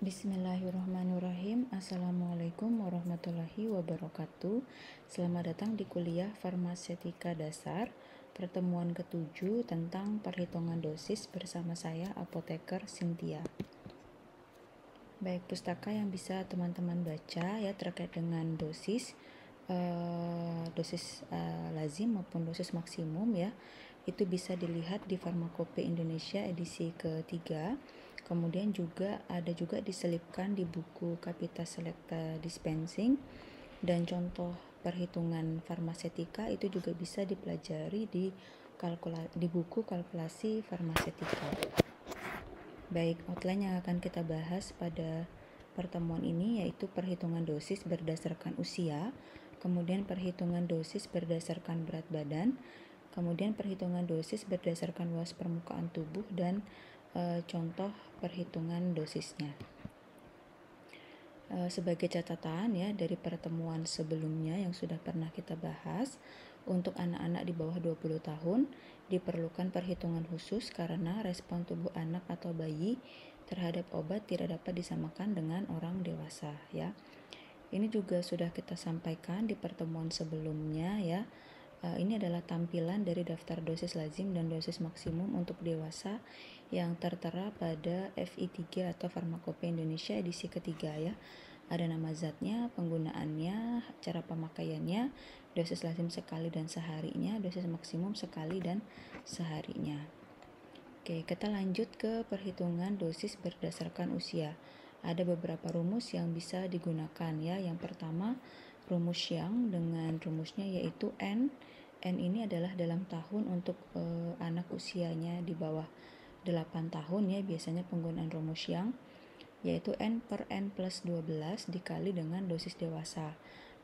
Bismillahirrahmanirrahim. Assalamualaikum warahmatullahi wabarakatuh. Selamat datang di kuliah Farmaseutika Dasar, pertemuan ke-7 tentang perhitungan dosis bersama saya, Apoteker Cynthia. Baik, pustaka yang bisa teman-teman baca ya terkait dengan dosis lazim maupun dosis maksimum ya, itu bisa dilihat di Farmakope Indonesia edisi ketiga. Kemudian ada juga diselipkan di buku Capita Selecta Dispensing, dan contoh perhitungan farmaseutika itu juga bisa dipelajari di buku kalkulasi farmaseutika. Baik, outline yang akan kita bahas pada pertemuan ini yaitu perhitungan dosis berdasarkan usia, kemudian perhitungan dosis berdasarkan berat badan, kemudian perhitungan dosis berdasarkan luas permukaan tubuh, dan contoh perhitungan dosisnya. Sebagai catatan ya dari pertemuan sebelumnya yang sudah pernah kita bahas, untuk anak-anak di bawah 20 tahun diperlukan perhitungan khusus karena respon tubuh anak atau bayi terhadap obat tidak dapat disamakan dengan orang dewasa ya. Ini juga sudah kita sampaikan di pertemuan sebelumnya ya. Ini adalah tampilan dari daftar dosis lazim dan dosis maksimum untuk dewasa yang tertera pada FI3 atau Farmakope Indonesia edisi ketiga ya. Ada nama zatnya, penggunaannya, cara pemakaiannya, dosis lazim sekali dan seharinya, dosis maksimum sekali dan seharinya. Oke, kita lanjut ke perhitungan dosis berdasarkan usia. Ada beberapa rumus yang bisa digunakan ya. Yang pertama, rumus Young dengan rumusnya yaitu N. N ini adalah dalam tahun untuk anak usianya di bawah 8 tahun ya, biasanya penggunaan rumus Young, yaitu N per N plus 12 dikali dengan dosis dewasa.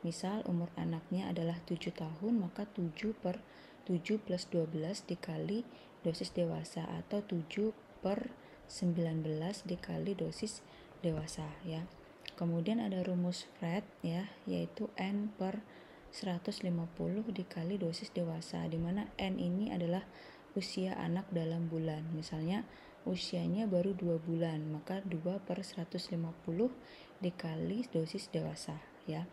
Misal umur anaknya adalah 7 tahun, maka 7 per 7 plus 12 dikali dosis dewasa, atau 7 per 19 dikali dosis dewasa ya. Kemudian ada rumus Fred ya, yaitu N per 150 dikali dosis dewasa, di mana N ini adalah usia anak dalam bulan. Misalnya usianya baru 2 bulan, maka 2 per 150 dikali dosis dewasa ya.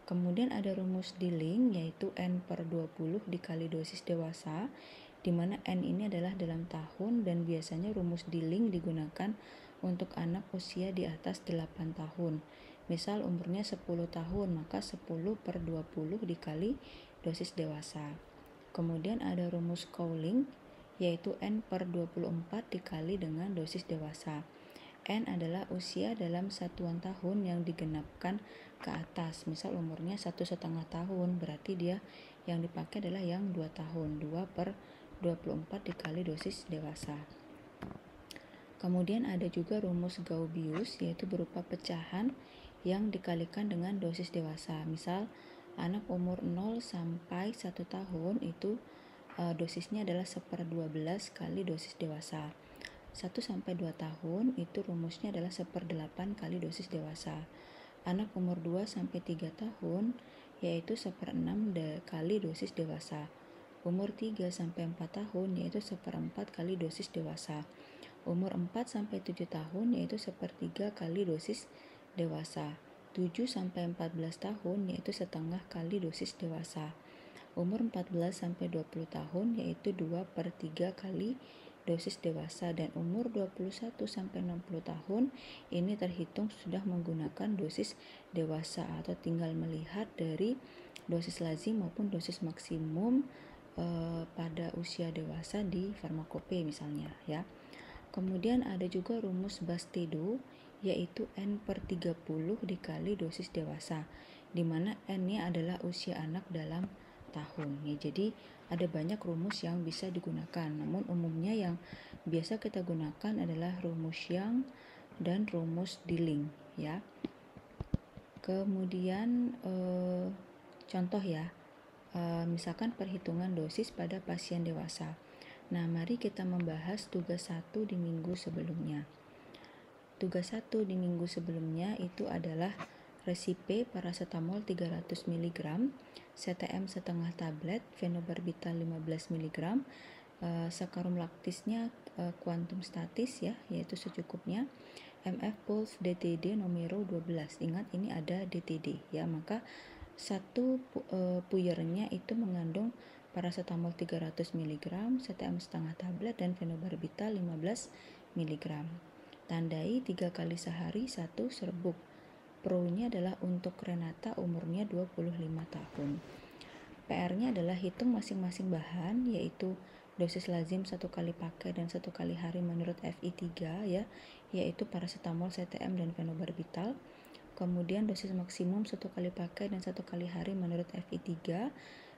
Kemudian ada rumus Dilling yaitu N per 20 dikali dosis dewasa, di mana N ini adalah dalam tahun dan biasanya rumus Dilling digunakan untuk anak usia di atas 8 tahun. Misal umurnya 10 tahun, maka 10 per 20 dikali dosis dewasa. Kemudian ada rumus Cowling yaitu N per 24 dikali dengan dosis dewasa. N adalah usia dalam satuan tahun yang digenapkan ke atas. Misal umurnya 1,5 tahun, berarti dia yang dipakai adalah yang 2 tahun. 2 per 24 dikali dosis dewasa. Kemudian ada juga rumus Gaussius yaitu berupa pecahan yang dikalikan dengan dosis dewasa. Misal anak umur 0 sampai 1 tahun itu dosisnya adalah 1/12 kali dosis dewasa. 1 sampai 2 tahun itu rumusnya adalah 1/8 kali dosis dewasa. Anak umur 2 sampai 3 tahun yaitu 1/6 kali dosis dewasa. Umur 3 sampai 4 tahun yaitu 1/4 kali dosis dewasa. Umur 4 sampai 7 tahun yaitu 1/3 kali dosis dewasa. 7 sampai 14 tahun yaitu setengah kali dosis dewasa. Umur 14 sampai 20 tahun yaitu 2 per 3 kali dosis dewasa, dan umur 21 sampai 60 tahun ini terhitung sudah menggunakan dosis dewasa, atau tinggal melihat dari dosis lazim maupun dosis maksimum pada usia dewasa di Farmakope misalnya ya. Kemudian ada juga rumus Bastedo yaitu N per 30 dikali dosis dewasa, di mana N-nya adalah usia anak dalam tahun ya. Jadi ada banyak rumus yang bisa digunakan, namun umumnya yang biasa kita gunakan adalah rumus Young dan rumus Dilling ya. Kemudian contoh ya, misalkan perhitungan dosis pada pasien dewasa. Nah, mari kita membahas tugas 1 di minggu sebelumnya. Tugas 1 di minggu sebelumnya itu adalah resipe paracetamol 300 mg, CTM setengah tablet, fenobarbital 15 mg, sakarum laktisnya kuantum statis ya, yaitu secukupnya, MF Pulse DTD Numero 12. Ingat ini ada DTD ya, maka satu puyernya itu mengandung paracetamol 300 mg, CTM setengah tablet, dan phenobarbital 15 mg. Tandai 3 kali sehari 1 serbuk. Pro-nya adalah untuk Renata umurnya 25 tahun. PR-nya adalah hitung masing-masing bahan, yaitu dosis lazim 1 kali pakai dan 1 kali hari menurut FI3 ya, yaitu paracetamol, CTM, dan phenobarbital. Kemudian dosis maksimum 1 kali pakai dan 1 kali hari menurut FI3.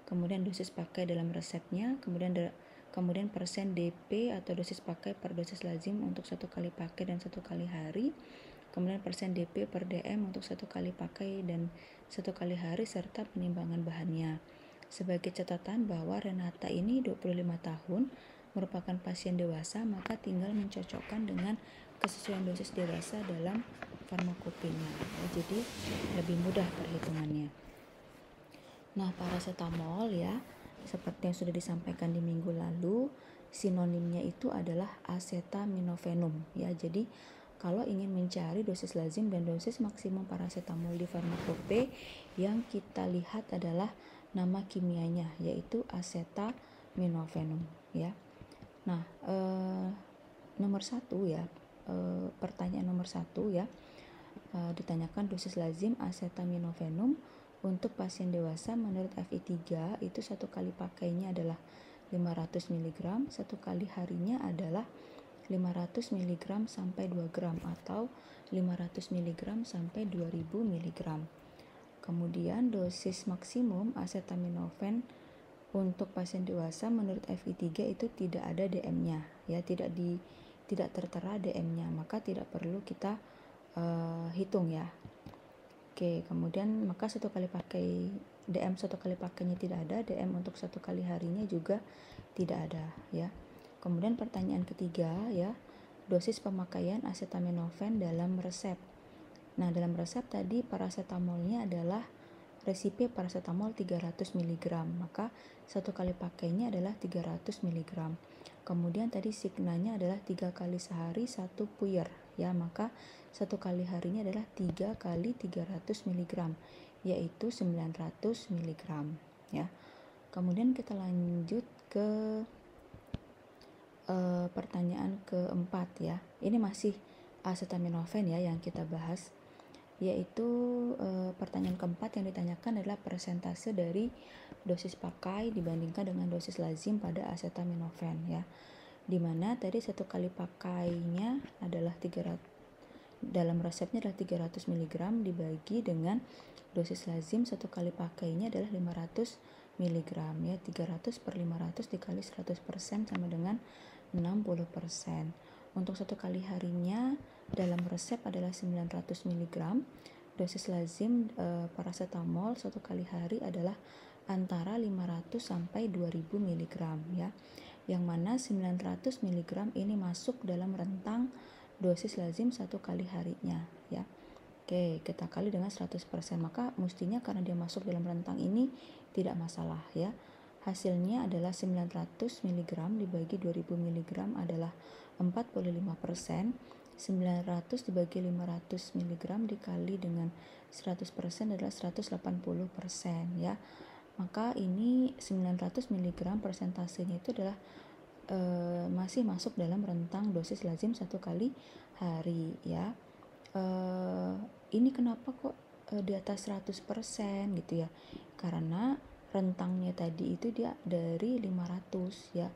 Kemudian dosis pakai dalam resepnya, kemudian persen DP atau dosis pakai per dosis lazim untuk 1 kali pakai dan 1 kali hari. Kemudian persen DP per DM untuk 1 kali pakai dan 1 kali hari, serta penimbangan bahannya. Sebagai catatan bahwa Renata ini 25 tahun, merupakan pasien dewasa, maka tinggal mencocokkan dengan kesesuaian dosis dewasa dalam farmakopenya. Jadi lebih mudah perhitungannya. Nah, paracetamol ya, seperti yang sudah disampaikan di minggu lalu, sinonimnya itu adalah acetaminophenum ya. Jadi kalau ingin mencari dosis lazim dan dosis maksimum paracetamol di farmakope, yang kita lihat adalah nama kimianya, yaitu acetaminophenum ya. Nah, nomor 1 ya, pertanyaan nomor 1 ya, ditanyakan dosis lazim acetaminophenum untuk pasien dewasa menurut FI3 itu 1 kali pakainya adalah 500 mg, 1 kali harinya adalah 500 mg sampai 2 gram atau 500 mg sampai 2000 mg. Kemudian dosis maksimum acetaminophen untuk pasien dewasa menurut FI3 itu tidak ada DM-nya ya, tidak tertera DM-nya, maka tidak perlu kita hitung ya. Oke, kemudian maka 1 kali pakai DM 1 kali pakainya tidak ada, DM untuk 1 kali harinya juga tidak ada ya. Kemudian pertanyaan ketiga ya, dosis pemakaian acetaminophen dalam resep. Nah, dalam resep tadi paracetamolnya adalah resipe paracetamol 300 mg, maka 1 kali pakainya adalah 300 mg. Kemudian tadi signanya adalah 3 kali sehari 1 puyer ya, maka 1 kali harinya adalah 3 kali 300 mg, yaitu 900 mg ya. Kemudian kita lanjut ke pertanyaan keempat ya. Ini masih acetaminophen ya yang kita bahas, yaitu pertanyaan keempat yang ditanyakan adalah persentase dari dosis pakai dibandingkan dengan dosis lazim pada acetaminophen ya, dimana tadi 1 kali pakainya adalah 300, dalam resepnya adalah 300 mg dibagi dengan dosis lazim 1 kali pakainya adalah 500 mg ya, 300 per 500 dikali 100% sama dengan 60%. Untuk 1 kali harinya dalam resep adalah 900 mg. Dosis lazim paracetamol 1 kali hari adalah antara 500 sampai 2000 mg ya. Yang mana 900 mg ini masuk dalam rentang dosis lazim 1 kali harinya ya. Oke, kita kali dengan 100%, maka mestinya karena dia masuk dalam rentang ini tidak masalah ya. Hasilnya adalah 900 mg dibagi 2000 mg adalah 45%, 900 dibagi 500 mg dikali dengan 100% adalah 180% ya. Maka ini 900 mg persentasenya itu adalah masih masuk dalam rentang dosis lazim 1 kali hari ya. Ini kenapa kok di atas 100% gitu ya, karena rentangnya tadi itu dia dari 500 ya,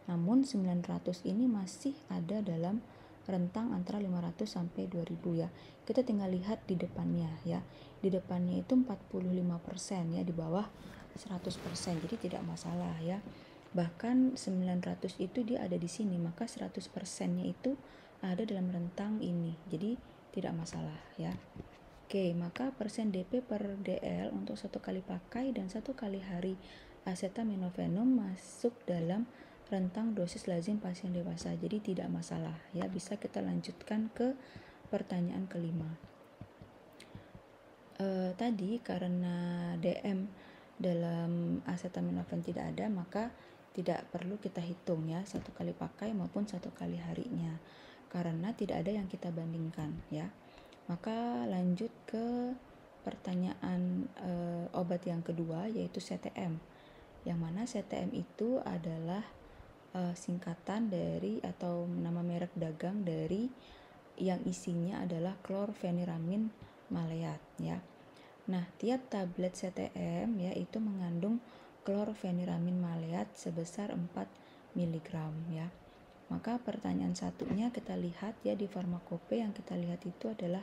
namun 900 ini masih ada dalam rentang antara 500 sampai 2000 ya. Kita tinggal lihat di depannya ya, di depannya itu 45% ya, di bawah 100%, jadi tidak masalah ya. Bahkan 900 itu dia ada di sini, maka 100%-nya itu ada dalam rentang ini, jadi tidak masalah ya. Oke, maka persen DP per DL untuk 1 kali pakai dan 1 kali hari acetaminophenum masuk dalam rentang dosis lazim pasien dewasa, jadi tidak masalah ya. Bisa kita lanjutkan ke pertanyaan kelima. Tadi karena DM dalam acetaminophen tidak ada, maka tidak perlu kita hitung ya 1 kali pakai maupun 1 kali harinya. karena tidak ada yang kita bandingkan ya. Maka lanjut ke pertanyaan obat yang kedua, yaitu CTM. Yang mana CTM itu adalah singkatan dari atau nama merek dagang dari yang isinya adalah klorfeniramin maleat ya. Nah, tiap tablet CTM ya itu mengandung klorfeniramin maleat sebesar 4 mg ya. Maka pertanyaan satunya kita lihat ya, di farmakope yang kita lihat itu adalah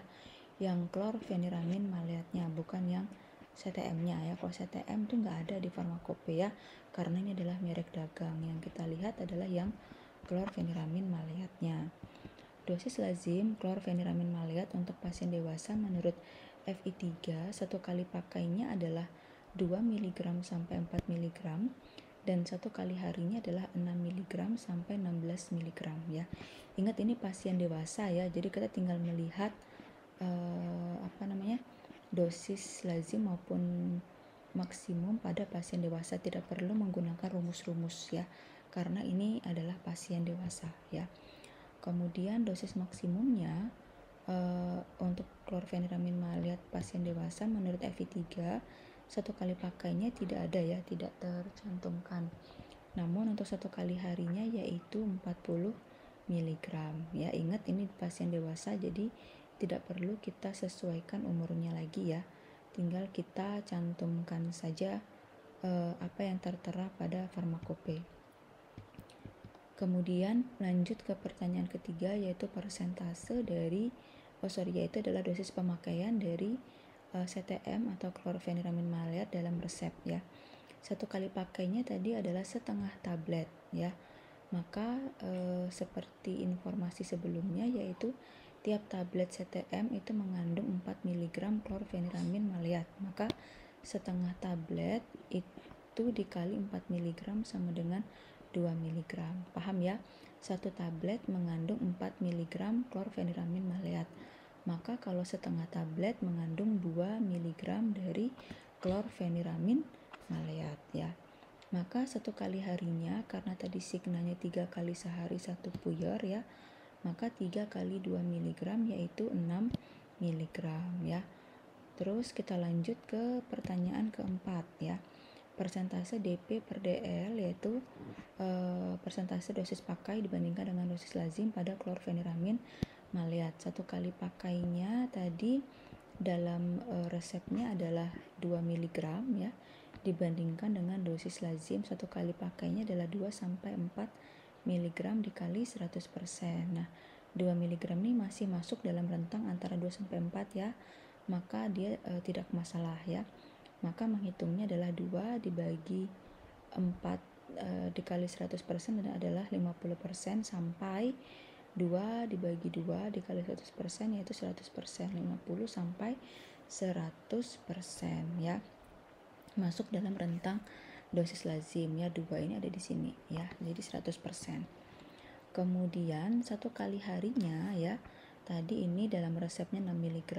yang klorfeniramin maleatnya, bukan yang CTM-nya ya. Kalau CTM itu nggak ada di farmakope ya, karena ini adalah merek dagang. Yang kita lihat adalah yang klorfeniramin maleatnya. Dosis lazim klorfeniramin maleat untuk pasien dewasa menurut FI3 satu kali pakainya adalah 2 mg sampai 4 mg dan satu kali harinya adalah 6 mg sampai 16 mg ya. Ingat ini pasien dewasa ya, jadi kita tinggal melihat dosis lazim maupun maksimum pada pasien dewasa, tidak perlu menggunakan rumus-rumus ya, karena ini adalah pasien dewasa ya. Kemudian dosis maksimumnya untuk klorfeniramin maleat pasien dewasa menurut FI3 satu kali pakainya tidak ada ya, tidak tercantumkan. Namun untuk satu kali harinya yaitu 40 mg ya. Ingat ini pasien dewasa, jadi tidak perlu kita sesuaikan umurnya lagi ya. Tinggal kita cantumkan saja apa yang tertera pada farmakope. Kemudian lanjut ke pertanyaan ketiga, yaitu persentase dari yaitu adalah dosis pemakaian dari CTM atau klorfeniramin maleat dalam resep ya. Satu kali pakainya tadi adalah setengah tablet ya. Maka seperti informasi sebelumnya, yaitu tiap tablet CTM itu mengandung 4 mg klorfeniramin maleat. Maka setengah tablet itu dikali 4 mg sama dengan 2 mg. Paham ya? Satu tablet mengandung 4 mg klorfeniramin maleat. Maka kalau setengah tablet mengandung 2 mg dari klorfeniramin maleat ya. Maka satu kali harinya, karena tadi signanya 3 kali sehari 1 puyer ya, maka 3 kali 2 mg yaitu 6 mg ya. Terus kita lanjut ke pertanyaan keempat ya. Persentase DP per DL, yaitu persentase dosis pakai dibandingkan dengan dosis lazim pada klorfeniramin maleat. Satu kali pakainya tadi dalam resepnya adalah 2 mg ya, dibandingkan dengan dosis lazim satu kali pakainya adalah 2 sampai 4 mg dikali 100%. Nah, 2 mg ini masih masuk dalam rentang antara 2 sampai 4 ya. Maka dia tidak masalah ya. Maka menghitungnya adalah 2 dibagi 4 dikali 100% adalah 50% sampai 2 dibagi 2 dikali 100% yaitu 100%, 50 sampai 100% ya. Masuk dalam rentang dosis lazim ya, 2 ini ada di sini ya, jadi 100%. Kemudian satu kali harinya ya, tadi ini dalam resepnya 6 mg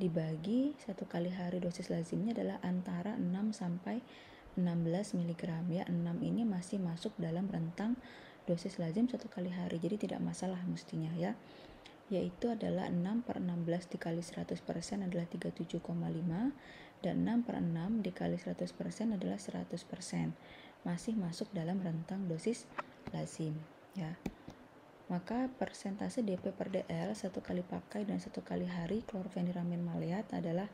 dibagi satu kali hari dosis lazimnya adalah antara 6 sampai 16 mg ya. 6 ini masih masuk dalam rentang dosis lazim satu kali hari, jadi tidak masalah mestinya ya. Yaitu adalah 6 per 16 dikali 100% adalah 37,5 dan 6 per 6 dikali 100% adalah 100%. Masih masuk dalam rentang dosis lazim ya. Maka persentase DP per DL satu kali pakai dan satu kali hari klorfeniramin maleat adalah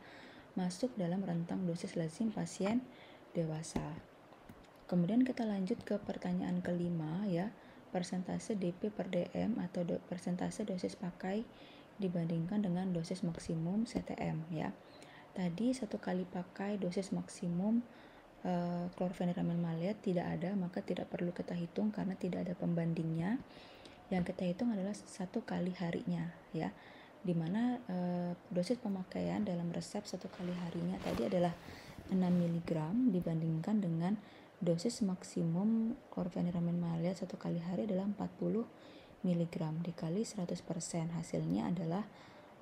masuk dalam rentang dosis lazim pasien dewasa. Kemudian kita lanjut ke pertanyaan kelima ya, persentase DP per DM atau persentase dosis pakai dibandingkan dengan dosis maksimum CTM ya. Tadi satu kali pakai dosis maksimum klorfeniramin maleat tidak ada, maka tidak perlu kita hitung karena tidak ada pembandingnya. Yang kita hitung adalah satu kali harinya ya, dimana dosis pemakaian dalam resep satu kali harinya tadi adalah 6 mg dibandingkan dengan dosis maksimum klorfeniramin maleat satu kali hari adalah 40 mg dikali 100%, hasilnya adalah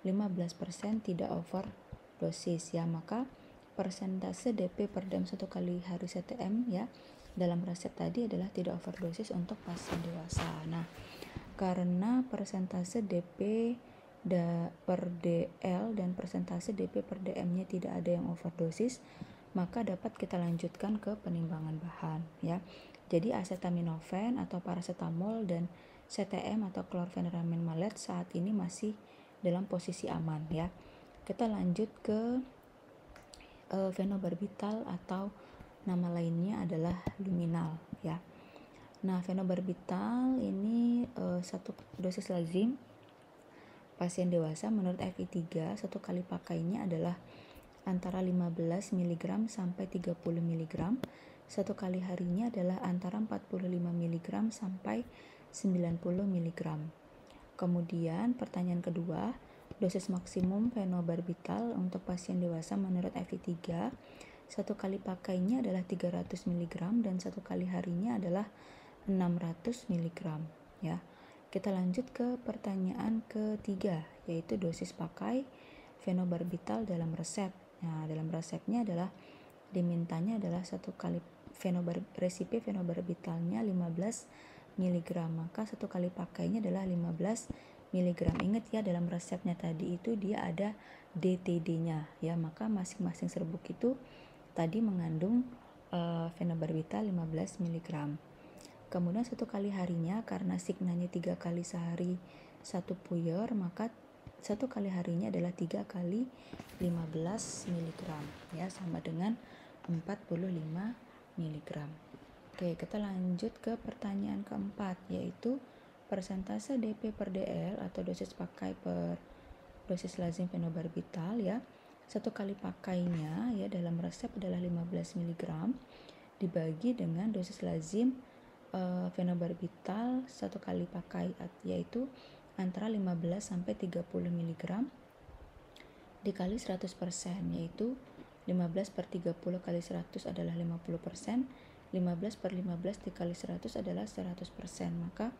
15% tidak over dosis ya. Maka persentase DP per DM satu kali hari CTM ya dalam resep tadi adalah tidak overdosis untuk pasien dewasa. Nah, karena persentase DP per DL dan persentase DP per DM-nya tidak ada yang overdosis, maka dapat kita lanjutkan ke penimbangan bahan ya. Jadi acetaminophen atau paracetamol dan CTM atau chlorpheniramine maleate saat ini masih dalam posisi aman ya. Kita lanjut ke phenobarbital atau nama lainnya adalah luminal ya. Nah, phenobarbital ini satu dosis lazim pasien dewasa menurut FI3 satu kali pakainya adalah antara 15 mg sampai 30 mg. Satu kali harinya adalah antara 45 mg sampai 90 mg. Kemudian pertanyaan kedua, dosis maksimum phenobarbital untuk pasien dewasa menurut FI3 satu kali pakainya adalah 300 mg dan satu kali harinya adalah 600 mg ya. Kita lanjut ke pertanyaan ketiga, yaitu dosis pakai phenobarbital dalam resep. Nah, dalam resepnya adalah dimintanya adalah satu kali resipi phenobarbitalnya 15 mg, maka satu kali pakainya adalah 15 mg. Ingat ya, dalam resepnya tadi itu dia ada DTD-nya ya, maka masing-masing serbuk itu tadi mengandung phenobarbital 15 mg. Kemudian satu kali harinya karena signanya 3 kali sehari satu puyer, maka satu kali harinya adalah 3 kali 15 mg ya, sama dengan 45 mg. Oke, kita lanjut ke pertanyaan keempat, yaitu persentase DP per DL atau dosis pakai per dosis lazim phenobarbital ya. Satu kali pakainya ya dalam resep adalah 15 mg dibagi dengan dosis lazim phenobarbital satu kali pakai, yaitu antara 15 sampai 30 mg dikali 100%, yaitu 15 per 30 kali 100 adalah 50%, 15 per 15 dikali 100 adalah 100%, maka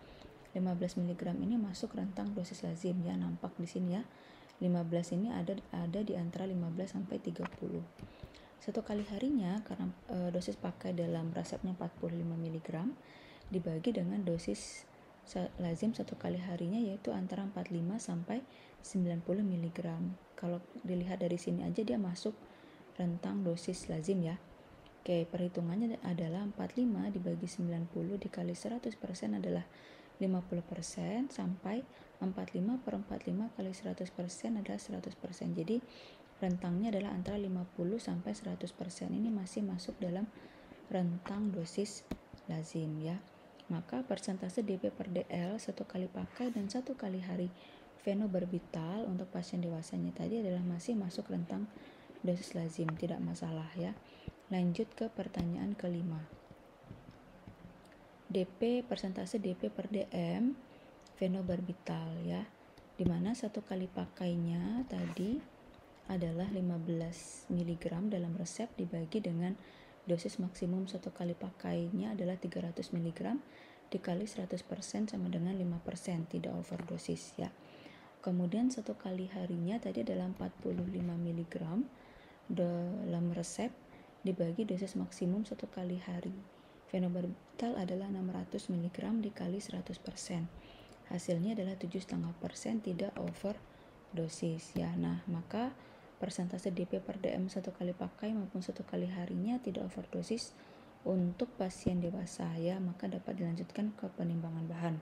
15 mg ini masuk rentang dosis lazim ya, nampak di sini ya. 15 ini ada di antara 15 sampai 30. Satu kali harinya karena dosis pakai dalam resepnya 45 mg dibagi dengan dosis lazim satu kali harinya, yaitu antara 45 sampai 90 mg. Kalau dilihat dari sini aja dia masuk rentang dosis lazim ya. Oke, perhitungannya adalah 45 dibagi 90 dikali 100% adalah 50%, sampai 45 per 45 kali 100% adalah 100%. Jadi rentangnya adalah antara 50 sampai 100%. Ini masih masuk dalam rentang dosis lazim ya. Maka persentase DP per DL satu kali pakai dan satu kali hari phenobarbital untuk pasien dewasanya tadi adalah masih masuk rentang dosis lazim, tidak masalah ya. Lanjut ke pertanyaan kelima. Persentase DP per DM phenobarbital ya, dimana satu kali pakainya tadi adalah 15 mg dalam resep dibagi dengan dosis maksimum satu kali pakainya adalah 300 mg dikali 100% sama dengan 5%, tidak overdosis ya. Kemudian satu kali harinya tadi adalah 45 mg dalam resep dibagi dosis maksimum satu kali hari phenobarbital adalah 600 mg dikali 100%. Hasilnya adalah 7,5%, tidak overdosis ya. Nah, maka persentase DP per DM satu kali pakai maupun satu kali harinya tidak overdosis untuk pasien dewasa ya, maka dapat dilanjutkan ke penimbangan bahan.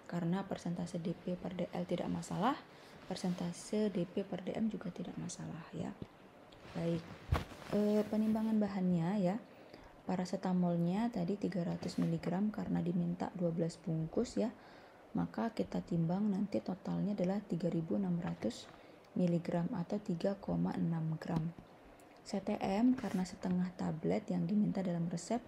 Karena persentase DP per DL tidak masalah, persentase DP per DM juga tidak masalah ya. Baik, penimbangan bahannya ya. Paracetamolnya tadi 300 mg karena diminta 12 bungkus ya, maka kita timbang nanti totalnya adalah 3600 mg atau 3,6 gram. CTM karena setengah tablet yang diminta dalam resep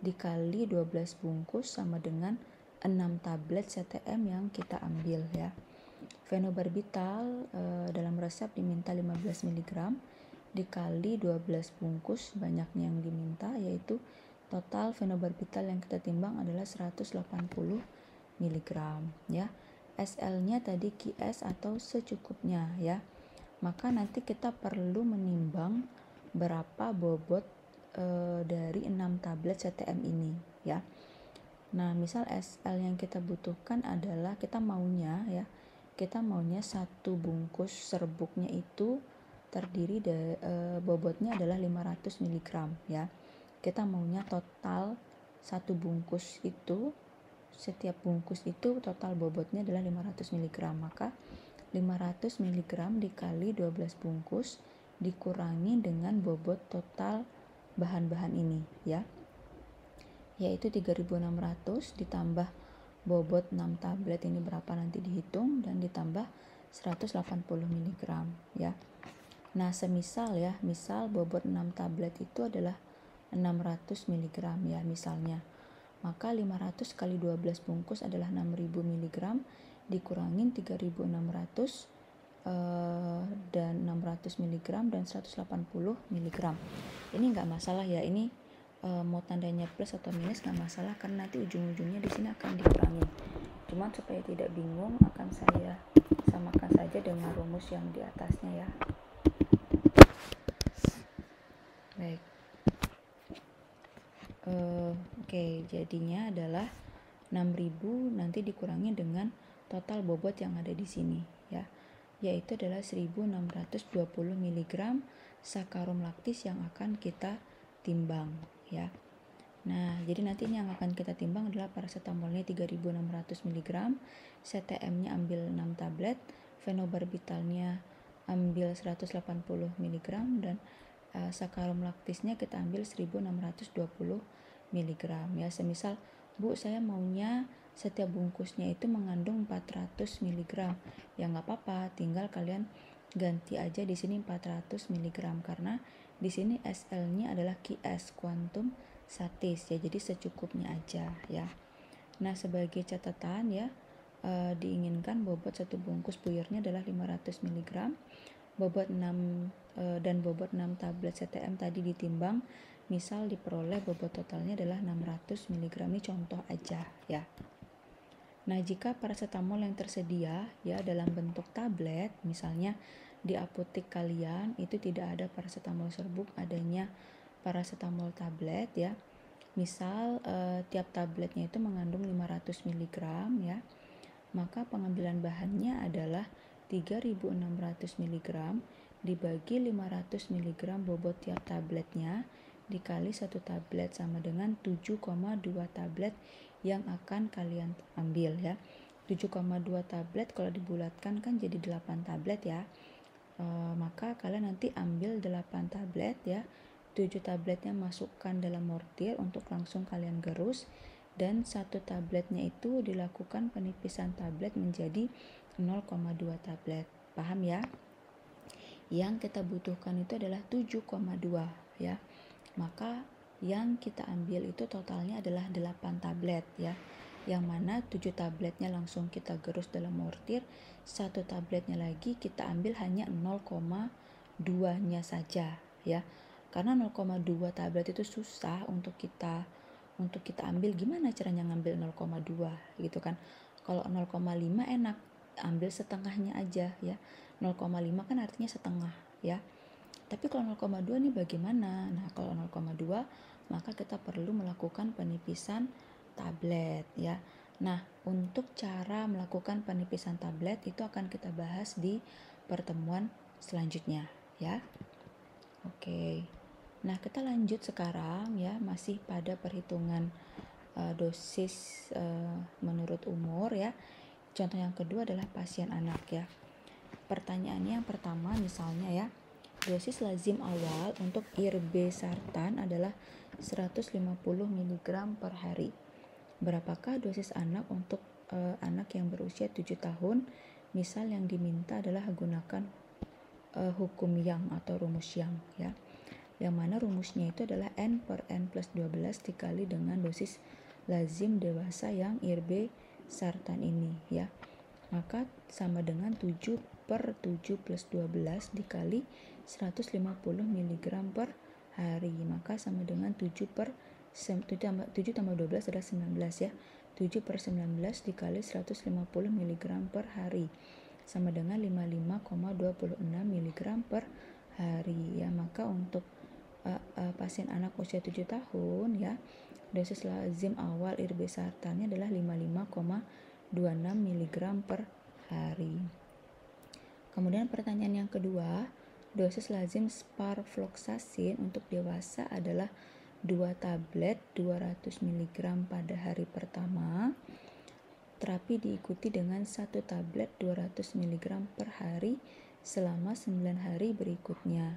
dikali 12 bungkus sama dengan 6 tablet CTM yang kita ambil ya. Phenobarbital dalam resep diminta 15 mg dikali 12 bungkus banyaknya yang diminta, yaitu total phenobarbital yang kita timbang adalah 180 mg ya. SL-nya tadi QS atau secukupnya ya. Maka nanti kita perlu menimbang berapa bobot dari 6 tablet CTM ini ya. Nah, misal SL yang kita butuhkan adalah kita maunya satu bungkus serbuknya itu terdiri dari bobotnya adalah 500 mg ya. Kita maunya total satu bungkus itu, setiap bungkus itu total bobotnya adalah 500 mg. Maka 500 mg dikali 12 bungkus dikurangi dengan bobot total bahan-bahan ini ya, yaitu 3600 ditambah bobot 6 tablet ini berapa nanti dihitung, dan ditambah 180 mg ya. Nah, misal bobot 6 tablet itu adalah 600 mg ya misalnya. Maka 500 kali 12 bungkus adalah 6000 mg dikurangin 3600 dan 600 mg dan 180 mg. Ini enggak masalah ya, ini mau tandanya plus atau minus nggak masalah karena nanti ujung-ujungnya di sini akan dikurangin. Cuman supaya tidak bingung akan saya samakan saja dengan rumus yang di atasnya ya. Baik. Oke, jadinya adalah 6000 nanti dikurangi dengan total bobot yang ada di sini ya, yaitu adalah 1620 mg sakarum laktis yang akan kita timbang ya. Nah, jadi nanti ini yang akan kita timbang adalah paracetamolnya 3600 mg, CTM-nya ambil 6 tablet, fenobarbitalnya ambil 180 mg, dan sakarum laktisnya kita ambil 1620 mg ya. Semisal, Bu, saya maunya setiap bungkusnya itu mengandung 400 mg. Ya nggak apa-apa, tinggal kalian ganti aja di sini 400 mg karena di sini SL-nya adalah QS, kuantum satis ya, jadi secukupnya aja ya. Nah, sebagai catatan ya, diinginkan bobot satu bungkus buyurnya adalah 500 mg, bobot 6 dan bobot 6 tablet CTM tadi ditimbang, misal diperoleh bobot totalnya adalah 600 mg. Ini contoh aja ya. Nah, jika paracetamol yang tersedia ya dalam bentuk tablet, misalnya di apotek kalian itu tidak ada paracetamol serbuk, adanya paracetamol tablet ya. Misal tiap tabletnya itu mengandung 500 mg ya. Maka pengambilan bahannya adalah 3600 mg dibagi 500 mg bobot tiap tabletnya dikali satu tablet sama dengan 7,2 tablet yang akan kalian ambil ya. 7,2 tablet kalau dibulatkan kan jadi 8 tablet ya. Maka kalian nanti ambil 8 tablet ya, 7 tabletnya masukkan dalam mortir untuk langsung kalian gerus, dan satu tabletnya itu dilakukan penipisan tablet menjadi 0,2 tablet. Paham ya? Yang kita butuhkan itu adalah 7,2 ya. Maka yang kita ambil itu totalnya adalah 8 tablet ya. Yang mana 7 tabletnya langsung kita gerus dalam mortir, satu tabletnya lagi kita ambil hanya 0,2-nya saja ya. Karena 0,2 tablet itu susah untuk kita ambil. Gimana caranya ngambil 0,2 gitu kan. Kalau 0,5 enak, ambil setengahnya aja ya. 0,5 kan artinya setengah ya. Tapi kalau 0,2 nih bagaimana? Nah, kalau 0,2 maka kita perlu melakukan penipisan tablet ya. Nah, untuk cara melakukan penipisan tablet itu akan kita bahas di pertemuan selanjutnya ya. Oke. Nah, kita lanjut sekarang ya, masih pada perhitungan dosis menurut umur ya. Contoh yang kedua adalah pasien anak ya. Pertanyaannya yang pertama misalnya ya, dosis lazim awal untuk irbesartan adalah 150 mg per hari. Berapakah dosis anak untuk anak yang berusia 7 tahun? Misal yang diminta adalah gunakan hukum Yang atau rumus Yang ya. Yang mana rumusnya itu adalah N per N plus 12 dikali dengan dosis lazim dewasa yang irbesartan ini ya. Maka sama dengan 7 per 7 plus 12 dikali 150 mg per hari. Maka sama dengan 7 tambah 12 adalah 19 ya. 7 per 19 dikali 150 mg per hari. Sama dengan 55,26 mg per hari ya. Maka untuk pasien anak usia 7 tahun ya, dosis lazim awal irbesartannya adalah 55,26 mg per hari. Kemudian pertanyaan yang kedua, dosis lazim sparfloxacin untuk dewasa adalah 2 tablet 200 mg pada hari pertama. Terapi diikuti dengan 1 tablet 200 mg per hari selama 9 hari berikutnya.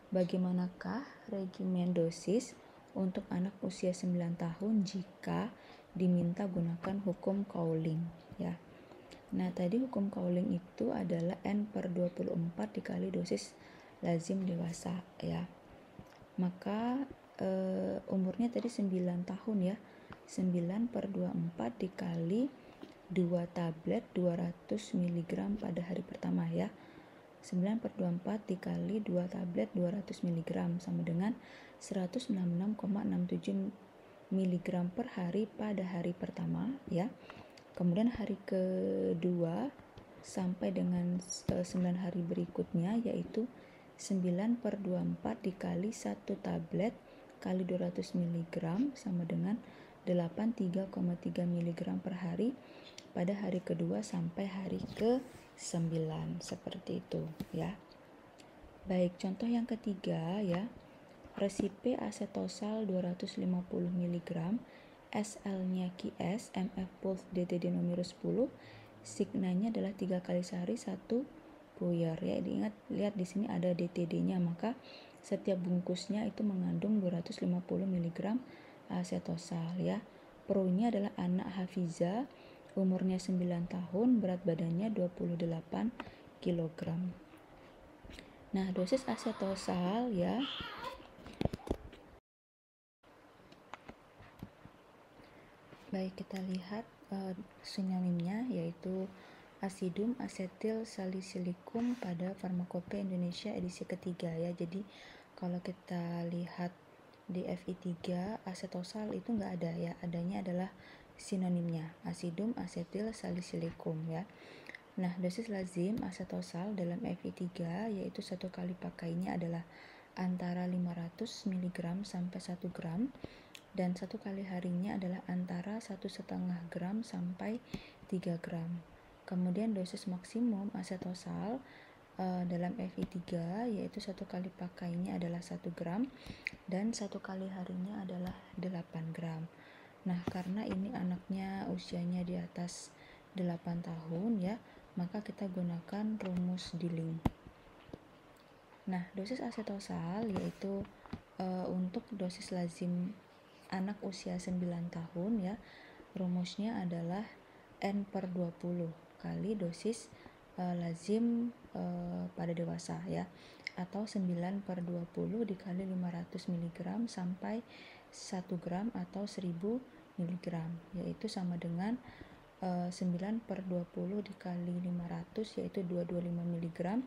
Bagaimanakah regimen dosis untuk anak usia 9 tahun jika diminta gunakan hukum Cowling ya. Nah, tadi hukum Cowling itu adalah N/24 dikali dosis lazim dewasa ya. Maka umurnya tadi 9 tahun ya. 9/24 dikali 2 tablet 200 mg pada hari pertama ya. 9/24 dikali 2 tablet 200 mg sama dengan 166,67 mg per hari pada hari pertama ya. Kemudian hari kedua sampai dengan 9 hari berikutnya yaitu 9/24 dikali 1 tablet kali 200 mg sama dengan 83,3 mg per hari pada hari kedua sampai hari ke-9 seperti itu ya. Baik, contoh yang ketiga ya. Resipe asetosal 250 mg, SL-nya QS, MF Pulse DTD nomor 10, signanya adalah 3 kali sehari 1 puyer ya. Diingat, lihat di sini ada DTD-nya, maka setiap bungkusnya itu mengandung 250 mg asetosal ya. Pro-nya adalah anak Hafiza, umurnya 9 tahun, berat badannya 28 kg. Nah, dosis asetosal ya. Baik, kita lihat sinonimnya yaitu asidum asetil salisilicum pada Farmakopeia Indonesia edisi ketiga ya. Jadi kalau kita lihat di FI 3 asetosal itu nggak ada ya, adanya adalah sinonimnya asidum asetil salisilicum ya. Nah, dosis lazim asetosal dalam FI 3 yaitu satu kali pakainya adalah antara 500 mg sampai 1 gram dan satu kali harinya adalah antara 1,5 gram sampai 3 gram. Kemudian dosis maksimum asetosal dalam FI 3 yaitu satu kali pakainya adalah 1 gram dan satu kali harinya adalah 8 gram. Nah, karena ini anaknya usianya di atas 8 tahun ya, maka kita gunakan rumus Dilling. Nah, dosis asetosal yaitu untuk dosis lazim anak usia 9 tahun ya, rumusnya adalah N/20 kali dosis lazim pada dewasa ya, atau 9/20 dikali 500 mg sampai 1 gram atau 1000 mg, yaitu sama dengan 9/20 dikali 500 yaitu 225 mg,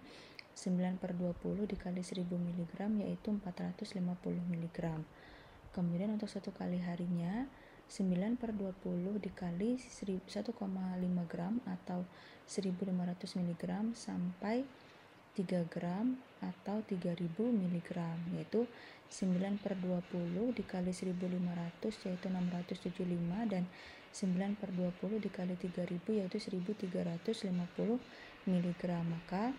9/20 dikali 1000 mg yaitu 450 mg. Kemudian untuk satu kali harinya 9/20 dikali 1,5 gram atau 1500 mg sampai 3 gram atau 3000 mg, yaitu 9/20 dikali 1500 yaitu 675 dan 9/20 dikali 3000 yaitu 1350 mg. Maka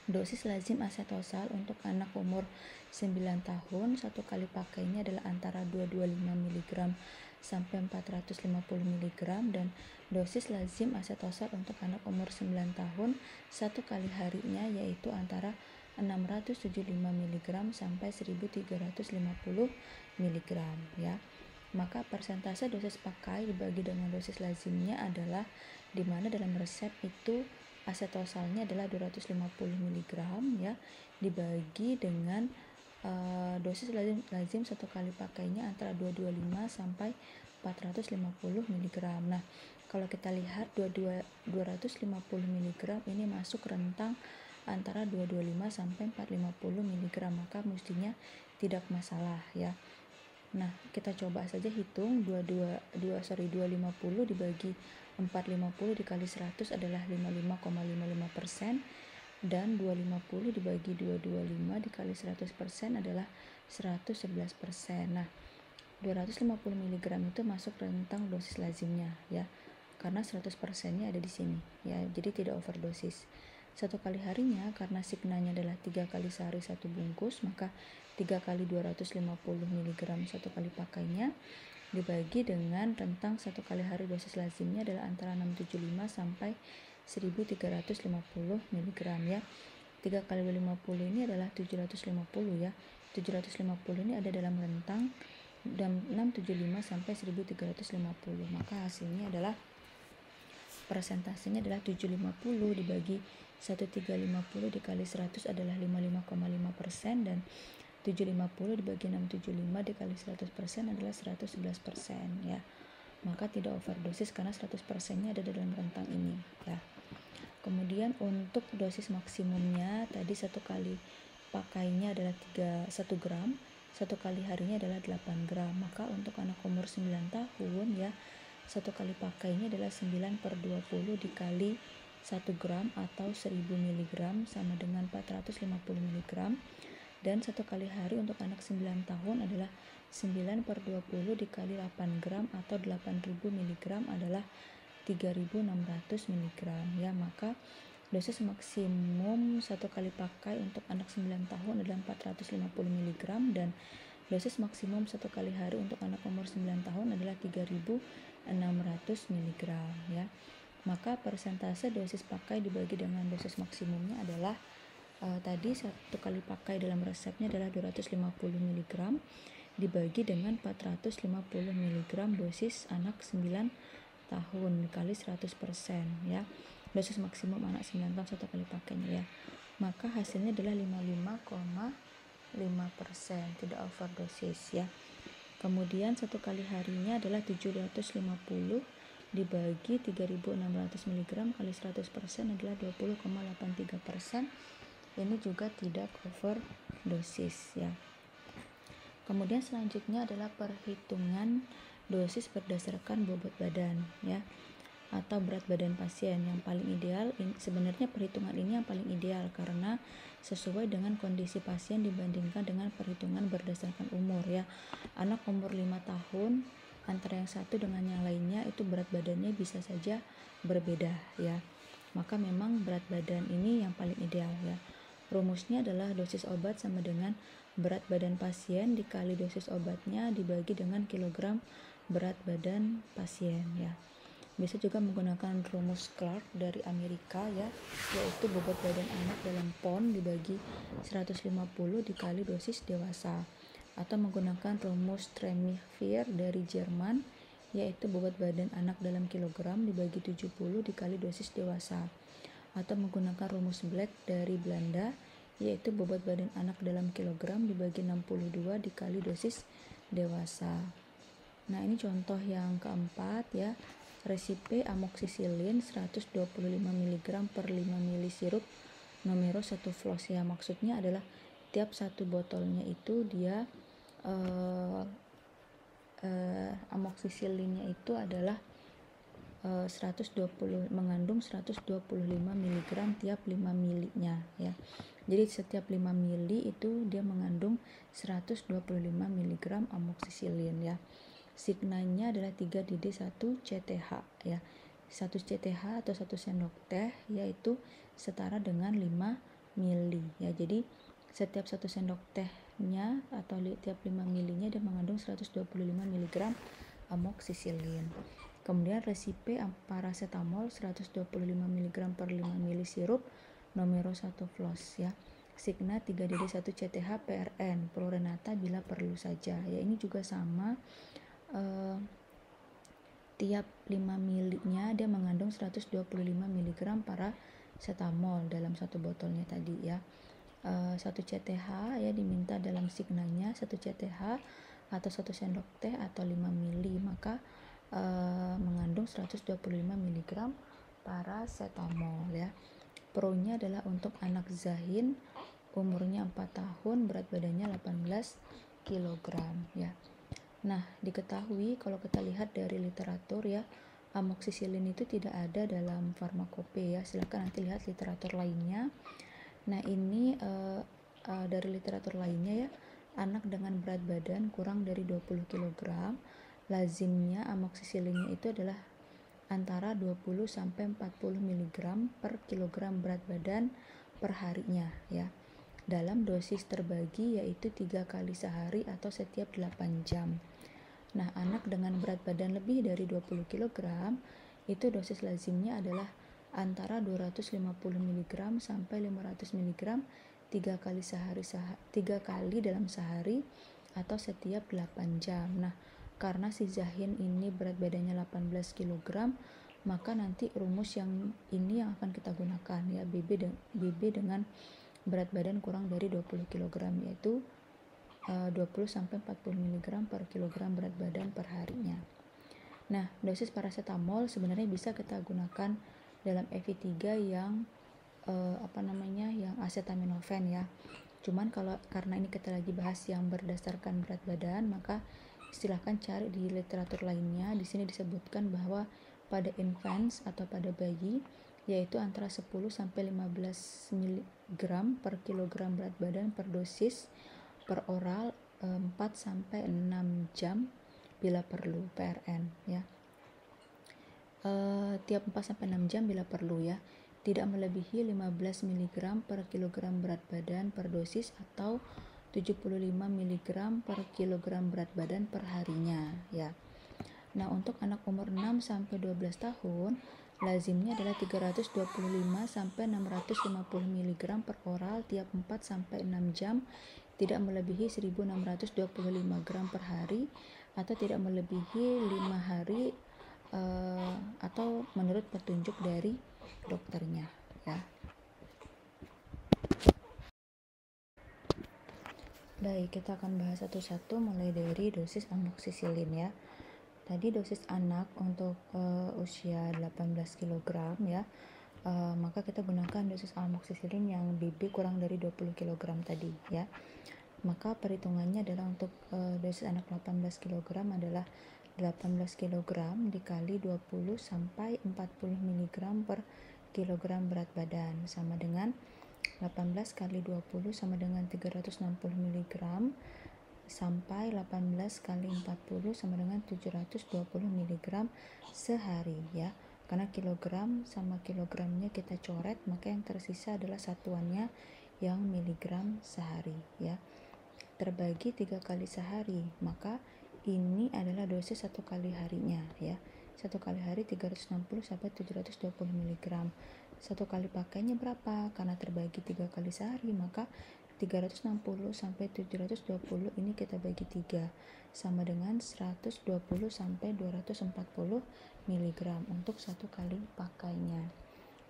dosis lazim asetosal untuk anak umur 9 tahun satu kali pakainya adalah antara 225 mg sampai 450 mg dan dosis lazim asetosal untuk anak umur 9 tahun satu kali harinya yaitu antara 675 mg sampai 1350 mg ya. Maka persentase dosis pakai dibagi dengan dosis lazimnya adalah di mana dalam resep itu asetosalnya adalah 250 mg ya, dibagi dengan dosis lazim satu kali pakainya antara 225 sampai 450 mg. Nah, kalau kita lihat 250 mg ini masuk rentang antara 225 sampai 450 mg, maka mestinya tidak masalah ya. Nah, kita coba saja hitung 250 dibagi 450 dikali 100 adalah 55,55%, dan 250 dibagi 225 dikali 100% adalah 111%. Nah, 250 mg itu masuk rentang dosis lazimnya ya, karena 100%-nya ada di sini ya, jadi tidak overdosis. Satu kali harinya karena signanya adalah 3 kali sehari 1 bungkus, maka 3 kali 250 mg satu kali pakainya dibagi dengan rentang satu kali hari dosis lazimnya adalah antara 675 sampai 1350 mg ya. 3 kali 50 ini adalah 750 ya. 750 ini ada dalam rentang 675 sampai 1350. Maka hasilnya adalah persentasenya adalah 750 dibagi 1350 dikali 100 adalah 55,5%, dan 750 dibagi 675 dikali 100% adalah 111% ya. Maka tidak overdosis karena 100%-nya ada dalam rentang ini ya. Kemudian untuk dosis maksimumnya tadi satu kali pakainya adalah 1 gram, satu kali harinya adalah 8 gram. Maka untuk anak umur 9 tahun ya, satu kali pakainya adalah 9/20 dikali 1 gram atau 1000 mg sama dengan 450 mg, dan satu kali hari untuk anak 9 tahun adalah 9/20 dikali 8 gram atau 8000 mg adalah 3600 mg ya. Maka dosis maksimum satu kali pakai untuk anak 9 tahun adalah 450 mg, dan dosis maksimum satu kali hari untuk anak umur 9 tahun adalah 3600 mg ya. Maka persentase dosis pakai dibagi dengan dosis maksimumnya adalah tadi satu kali pakai dalam resepnya adalah 250 mg dibagi dengan 450 mg dosis anak 9 tahun dikali 100% ya. Dosis maksimum anak 9 tahun satu kali pakainya ya. Maka hasilnya adalah 55,5%, tidak overdosis ya. Kemudian satu kali harinya adalah 750 dibagi 3600 mg kali 100% adalah 20,83%. Ini juga tidak overdosis ya. Kemudian selanjutnya adalah perhitungan dosis berdasarkan bobot badan ya, atau berat badan pasien. Yang paling ideal sebenarnya perhitungan ini yang paling ideal karena sesuai dengan kondisi pasien dibandingkan dengan perhitungan berdasarkan umur ya. Anak umur 5 tahun antara yang satu dengan yang lainnya itu berat badannya bisa saja berbeda ya. Maka memang berat badan ini yang paling ideal ya. Rumusnya adalah dosis obat sama dengan berat badan pasien dikali dosis obatnya dibagi dengan kilogram berat badan pasien ya. Bisa juga menggunakan rumus Clark dari Amerika ya, yaitu bobot badan anak dalam pound dibagi 150 dikali dosis dewasa, atau menggunakan rumus Tremifir dari Jerman, yaitu bobot badan anak dalam kilogram dibagi 70 dikali dosis dewasa, atau menggunakan rumus Black dari Belanda, yaitu bobot badan anak dalam kilogram dibagi 62 dikali dosis dewasa. Nah, ini contoh yang keempat ya. Resipe amoksisilin 125 mg per 5 ml sirup numero 1 floss ya. Maksudnya adalah tiap satu botolnya itu dia amoksisilinnya itu adalah mengandung 125 mg tiap 5 ml-nya ya. Jadi setiap 5 ml itu dia mengandung 125 mg amoksisilin ya. Signanya adalah 3DD1-CTH ya. 1 CTH atau 1 sendok teh yaitu setara dengan 5 ml ya. Jadi setiap 1 sendok tehnya atau tiap 5 ml-nya dia mengandung 125 mg amoksisilin. Kemudian resipe paracetamol 125 mg per 5 ml sirup numero 1 floss ya. Signa 3DD1-CTH PRN, Prorenata bila perlu saja ya. Ini juga sama, tiap 5 ml-nya dia mengandung 125 mg paracetamol dalam satu botolnya tadi ya. 1 CTH ya diminta dalam signanya 1 CTH atau 1 sendok teh atau 5 ml, maka mengandung 125 mg paracetamol ya. Pro-nya adalah untuk anak Zahin umurnya 4 tahun, berat badannya 18 kg ya. Nah, diketahui kalau kita lihat dari literatur ya, amoksisilin itu tidak ada dalam farmakope ya. Silakan nanti lihat literatur lainnya. Nah, ini dari literatur lainnya ya, anak dengan berat badan kurang dari 20 kg, lazimnya amoksisilin itu adalah antara 20 sampai 40 mg per kilogram berat badan per harinya ya. Dalam dosis terbagi yaitu 3 kali sehari atau setiap 8 jam. Nah, anak dengan berat badan lebih dari 20 kg itu dosis lazimnya adalah antara 250 mg sampai 500 mg 3 kali dalam sehari atau setiap 8 jam. Nah, karena si Zahin ini berat badannya 18 kg, maka nanti rumus yang ini yang akan kita gunakan ya, BB dengan berat badan kurang dari 20 kg yaitu 20 sampai 40 mg per kilogram berat badan per harinya. Nah, dosis paracetamol sebenarnya bisa kita gunakan dalam EV3 yang yang acetaminophen ya. Cuman karena ini kita lagi bahas yang berdasarkan berat badan, maka silahkan cari di literatur lainnya. Di sini disebutkan bahwa pada infants atau pada bayi yaitu antara 10 sampai 15 mg per kilogram berat badan per dosis per oral 4 sampai 6 jam bila perlu PRN ya. Tiap 4 sampai 6 jam bila perlu ya. Tidak melebihi 15 mg per kilogram berat badan per dosis atau 75 mg per kilogram berat badan per harinya ya. Nah, untuk anak umur 6 sampai 12 tahun lazimnya adalah 325 sampai 650 mg per oral tiap 4 sampai 6 jam, tidak melebihi 1625 gram per hari atau tidak melebihi 5 hari atau menurut petunjuk dari dokternya ya. Baik, kita akan bahas satu-satu mulai dari dosis amoksisilin ya. Tadi dosis anak untuk usia 18 kg ya, maka kita gunakan dosis amoksisilin yang BB kurang dari 20 kg tadi ya. Maka perhitungannya adalah untuk dosis anak 18 kg adalah 18 kg dikali 20 sampai 40 mg per kilogram berat badan sama dengan 18 kali 20 sama dengan 360 mg sampai 18 kali 40 sama dengan 720 mg sehari ya. Karena kilogram sama kilogramnya kita coret, maka yang tersisa adalah satuannya yang miligram sehari ya. Terbagi 3 kali sehari, maka ini adalah dosis 1 kali harinya ya. 1 kali hari 360 sampai 720 mg. 1 kali pakainya berapa? Karena terbagi 3 kali sehari, maka 360 sampai 720 ini kita bagi 3 sama dengan 120 sampai 240 mg untuk 1 kali pakainya.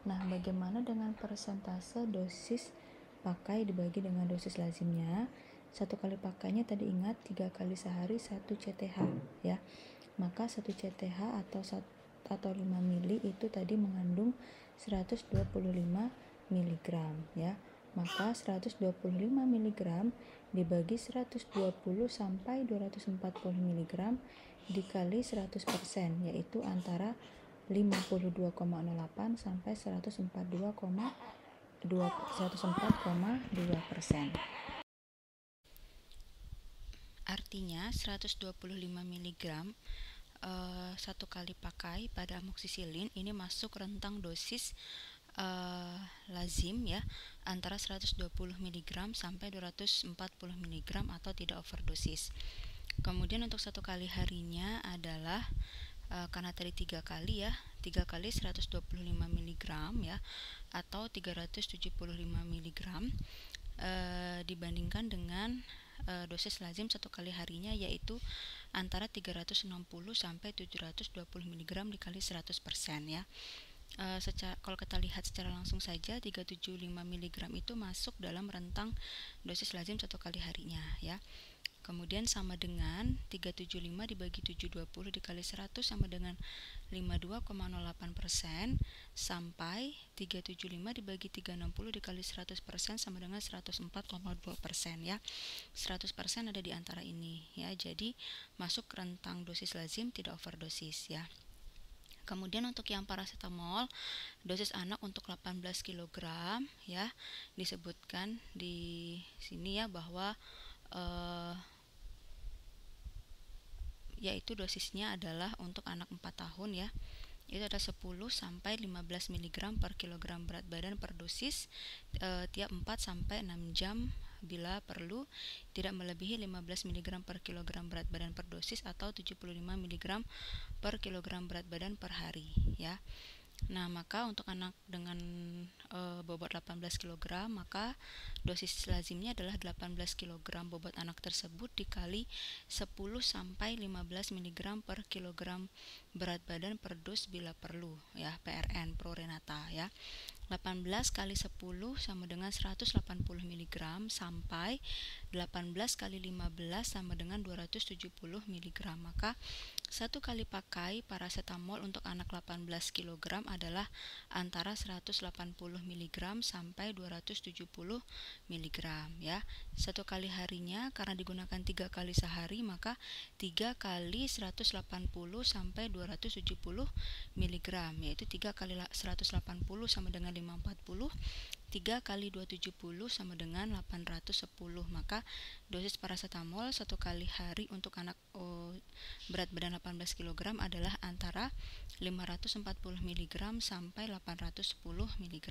Nah, bagaimana dengan persentase dosis pakai dibagi dengan dosis lazimnya? 1 kali pakainya tadi ingat 3 kali sehari 1 CTH ya. Maka 1 CTH atau 5 mili itu tadi mengandung 125 mg ya. Maka 125 mg dibagi 120 sampai 240 mg dikali 100% yaitu antara 52,08 sampai 104,2%. Artinya 125 mg 1 kali pakai pada amoksisilin ini masuk rentang dosis lazim ya, antara 120 mg sampai 240 mg atau tidak overdosis. Kemudian untuk 1 kali harinya adalah karena tadi 3 kali ya, 3 kali 125 mg ya atau 375 mg dibandingkan dengan dosis lazim 1 kali harinya yaitu antara 360 sampai 720 mg dikali 100% ya. Kalau kita lihat secara langsung saja 375 mg itu masuk dalam rentang dosis lazim 1 kali harinya ya. Kemudian sama dengan 375 dibagi 720 dikali 100 sama dengan 52,08% sampai 375 dibagi 360 dikali 100% sama dengan 104,2% ya. 100% ada di antara ini ya. Jadi masuk rentang dosis lazim, tidak overdosis ya. Kemudian untuk yang paracetamol, dosis anak untuk 18 kg ya, disebutkan di sini ya bahwa yaitu dosisnya adalah untuk anak 4 tahun ya. Itu ada 10 sampai 15 mg per kilogram berat badan per dosis tiap 4 sampai 6 jam bila perlu, tidak melebihi 15 mg per kilogram berat badan per dosis atau 75 mg per kilogram berat badan per hari ya. Nah, maka untuk anak dengan bobot 18 kg, maka dosis lazimnya adalah 18 kg bobot anak tersebut dikali 10 sampai 15 mg per kilogram berat badan per dos bila perlu ya, PRN pro renata ya. 18 kali 10 sama dengan 180 mg sampai 18 kali 15 sama dengan 270 mg. Maka satu kali pakai paracetamol untuk anak 18 kg adalah antara 180 mg sampai 270 mg ya. Satu kali harinya karena digunakan 3 kali sehari, maka 3 kali 180 sampai 270 mg, yaitu 3 kali 180 sama dengan 540, 3 kali 270 sama dengan 810. Maka dosis paracetamol satu kali hari untuk anak berat badan 18 kg adalah antara 540 mg sampai 810 mg.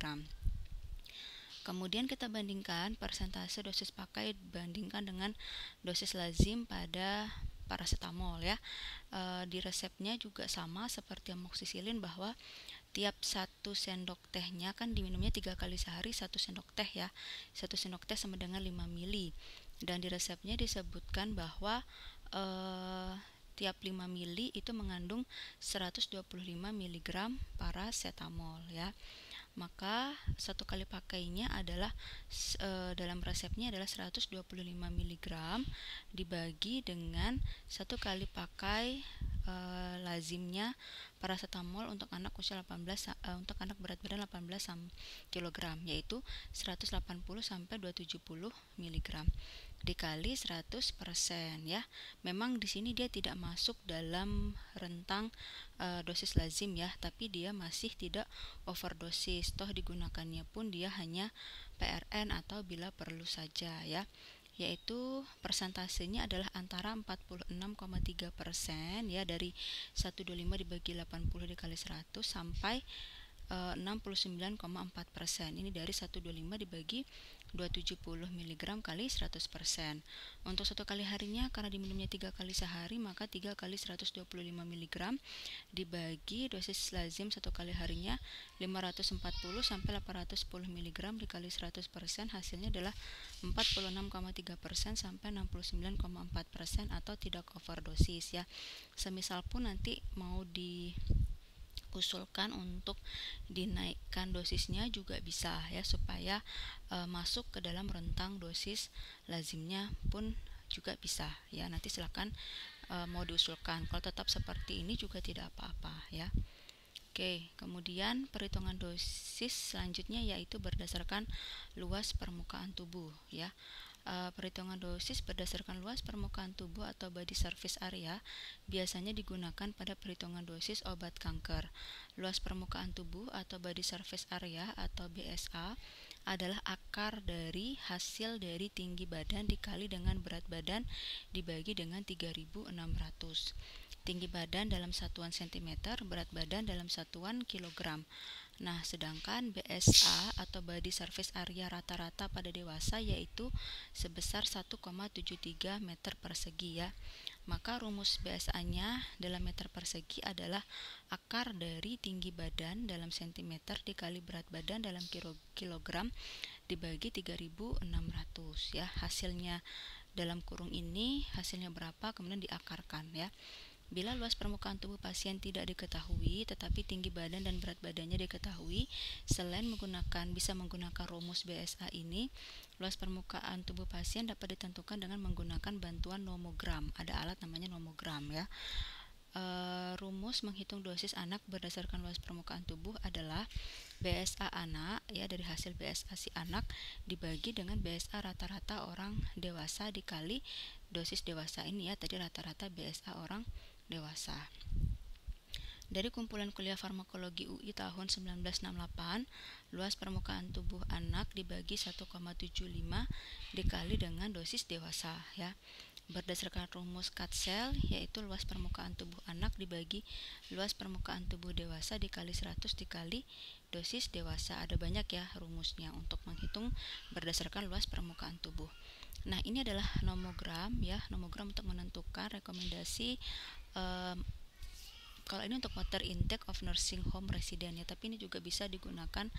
Kemudian kita bandingkan persentase dosis pakai bandingkan dengan dosis lazim pada paracetamol ya. Di resepnya juga sama seperti amoksisilin bahwa tiap 1 sendok tehnya kan diminumnya 3 kali sehari, 1 sendok teh ya. 1 sendok teh sama dengan 5 mili. Dan di resepnya disebutkan bahwa tiap 5 mili itu mengandung 125 mg paracetamol ya. Maka satu kali pakainya adalah dalam resepnya adalah 125 mg dibagi dengan satu kali pakai lazimnya paracetamol untuk anak usia 18 untuk anak berat badan 18 kg, yaitu 180 sampai 270 mg dikali 100% ya. Memang di sini dia tidak masuk dalam rentang dosis lazim ya, tapi dia masih tidak overdosis. Toh digunakannya pun dia hanya PRN atau bila perlu saja ya. Yaitu persentasenya adalah antara 46,3% ya, dari 125 dibagi 80 dikali 100 sampai 69,4%. Ini dari 125 dibagi 270 mg kali 100%. Untuk satu kali harinya karena diminumnya 3 kali sehari, maka 3 kali 125 mg dibagi dosis lazim satu kali harinya 540 sampai 810 mg dikali 100%, hasilnya adalah 46,3% sampai 69,4% atau tidak overdosis ya. Semisal pun nanti mau diusulkan untuk dinaikkan dosisnya juga bisa ya, supaya masuk ke dalam rentang dosis lazimnya pun juga bisa ya. Nanti silakan mau diusulkan. Kalau tetap seperti ini juga tidak apa-apa ya. Oke, kemudian perhitungan dosis selanjutnya yaitu berdasarkan luas permukaan tubuh ya. Perhitungan dosis berdasarkan luas permukaan tubuh atau body surface area biasanya digunakan pada perhitungan dosis obat kanker. Luas permukaan tubuh atau body surface area atau BSA adalah akar dari hasil dari tinggi badan dikali dengan berat badan dibagi dengan 3600. Tinggi badan dalam satuan cm, berat badan dalam satuan kilogram. Nah, sedangkan BSA atau body surface area rata-rata pada dewasa yaitu sebesar 1,73 meter persegi ya. Maka rumus BSA-nya dalam meter persegi adalah akar dari tinggi badan dalam cm dikali berat badan dalam kilogram dibagi 3600 ya. Hasilnya dalam kurung ini hasilnya berapa kemudian diakarkan ya. Bila luas permukaan tubuh pasien tidak diketahui tetapi tinggi badan dan berat badannya diketahui, selain bisa menggunakan rumus BSA ini, luas permukaan tubuh pasien dapat ditentukan dengan menggunakan bantuan nomogram. Ada alat namanya nomogram ya. Rumus menghitung dosis anak berdasarkan luas permukaan tubuh adalah BSA anak ya, dari hasil BSA si anak dibagi dengan BSA rata-rata orang dewasa dikali dosis dewasa ini ya, tadi rata-rata BSA orang dewasa. Dari kumpulan kuliah farmakologi UI tahun 1968, luas permukaan tubuh anak dibagi 1,75 dikali dengan dosis dewasa ya. Berdasarkan rumus Katsel, yaitu luas permukaan tubuh anak dibagi luas permukaan tubuh dewasa dikali 100 dikali dosis dewasa. Ada banyak ya rumusnya untuk menghitung berdasarkan luas permukaan tubuh. Nah, ini adalah nomogram ya, nomogram untuk menentukan rekomendasi kalau ini untuk water intake of nursing home resident ya, tapi ini juga bisa digunakan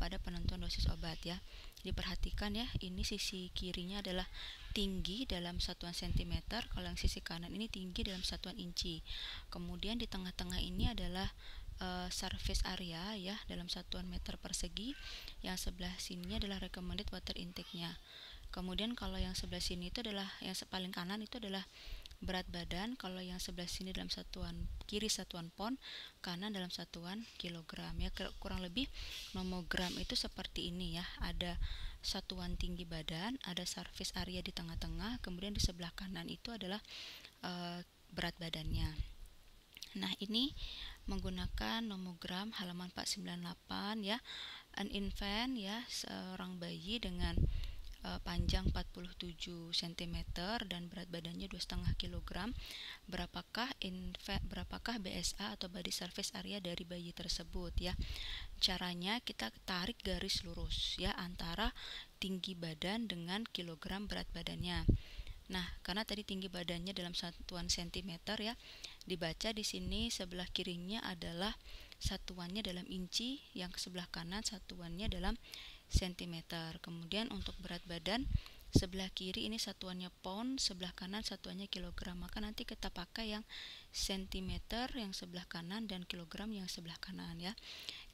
pada penentuan dosis obat ya. Diperhatikan ya, ini sisi kirinya adalah tinggi dalam satuan cm, kalau yang sisi kanan ini tinggi dalam satuan inci. Kemudian di tengah-tengah ini adalah surface area ya dalam satuan meter persegi. Yang sebelah sini adalah recommended water intake-nya. Kemudian kalau yang sebelah sini itu adalah yang paling kanan itu adalah berat badan, kalau yang sebelah sini dalam satuan kiri satuan pon, kanan dalam satuan kilogram ya. Kurang lebih nomogram itu seperti ini ya, ada satuan tinggi badan, ada surface area di tengah-tengah, kemudian di sebelah kanan itu adalah berat badannya. Nah, ini menggunakan nomogram halaman 498 ya. An infant ya, seorang bayi dengan panjang 47 cm dan berat badannya 2,5 kg. Berapakah BSA atau body surface area dari bayi tersebut ya? Caranya kita tarik garis lurus ya antara tinggi badan dengan kilogram berat badannya. Nah, karena tadi tinggi badannya dalam satuan cm ya, dibaca di sini sebelah kirinya adalah satuannya dalam inci, yang sebelah kanan satuannya dalam cm. Kemudian untuk berat badan sebelah kiri ini satuannya pound, sebelah kanan satuannya kilogram. Maka nanti kita pakai yang cm yang sebelah kanan dan kilogram yang sebelah kanan ya.